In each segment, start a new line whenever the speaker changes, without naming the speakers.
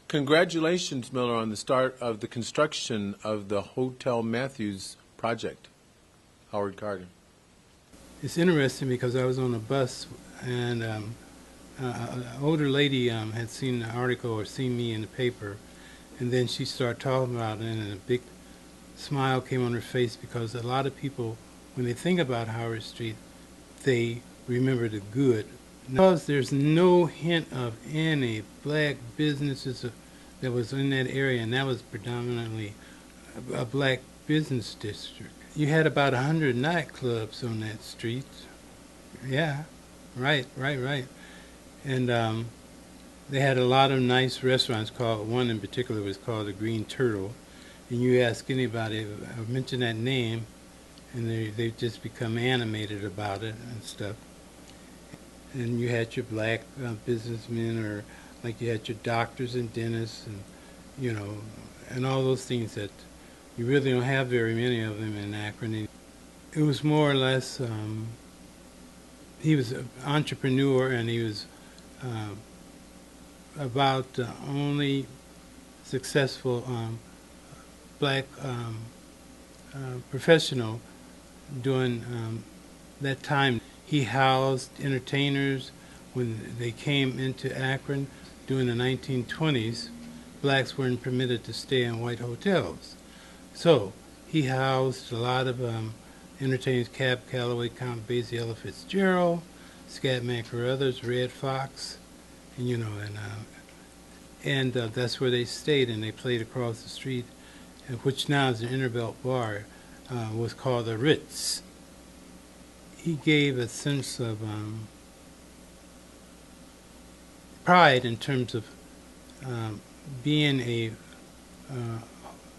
Congratulations, Miller, on the start of the construction of the Hotel Matthews project. Howard Carter.
It's interesting because I was on a bus and an older lady had seen the article or seen me in the paper, and then she started talking about it, and a big smile came on her face because a lot of people, when they think about Howard Street, they remember the good. Because there's no hint of any black businesses that was in that area, and that was predominantly a black business district. You had about 100 nightclubs on that street. Yeah, right. And they had a lot of nice restaurants. One in particular was called the Green Turtle. And you ask anybody, mention that name, and they just become animated about it and stuff. And you had your black businessmen, or like you had your doctors and dentists, and and all those things that you really don't have very many of them in Akron. It was more or less, he was an entrepreneur, and he was about the only successful black professional during that time. He housed entertainers when they came into Akron during the 1920s. Blacks weren't permitted to stay in white hotels. So he housed a lot of entertainers: Cab Calloway, Count Basie, Ella Fitzgerald, Scatman Carruthers, Red Fox, and that's where they stayed, and they played across the street, which now is the Interbelt Bar, was called the Ritz. He gave a sense of pride in terms of being a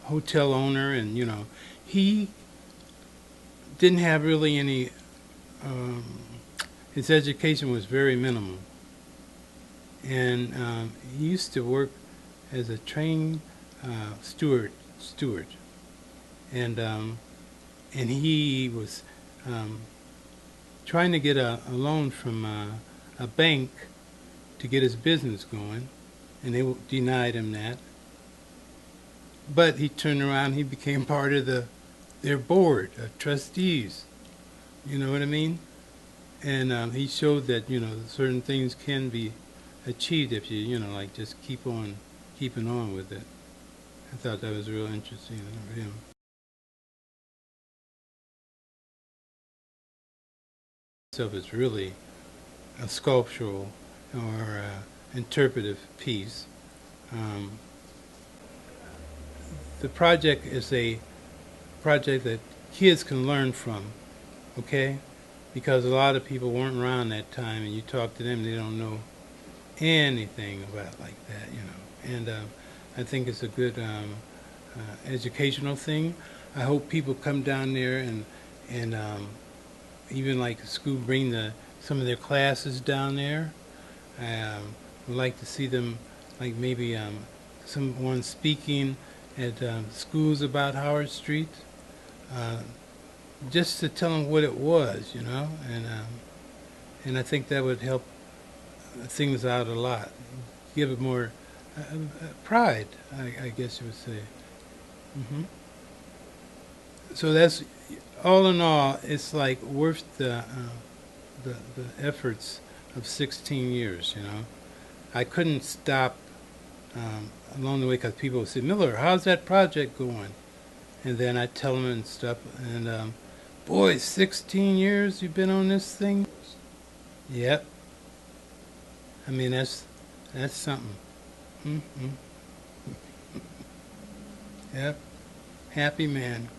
hotel owner, and he didn't have really any. His education was very minimal, and he used to work as a train steward, and he was trying to get a loan from a bank to get his business going, and they denied him that. But he turned around, he became part of their board of trustees. You know what I mean? And he showed that certain things can be achieved if you like just keep on keeping on with it. I thought that was real interesting of him. Itself is really a sculptural or interpretive piece. The project is a project that kids can learn from, okay? Because a lot of people weren't around that time, and you talk to them, they don't know anything about like that, And I think it's a good educational thing. I hope people come down there and even like school bring some of their classes down there. Would like to see them, like maybe someone speaking at schools about Howard Street, just to tell them what it was, and I think that would help things out a lot, give it more pride, I guess you would say. So that's, all in all, it's like worth the efforts of 16 years, I couldn't stop along the way because people would say, "Miller, how's that project going?" And then I'd tell them and stuff, and boy, 16 years you've been on this thing? Yep. I mean, that's something. Yep. Happy man.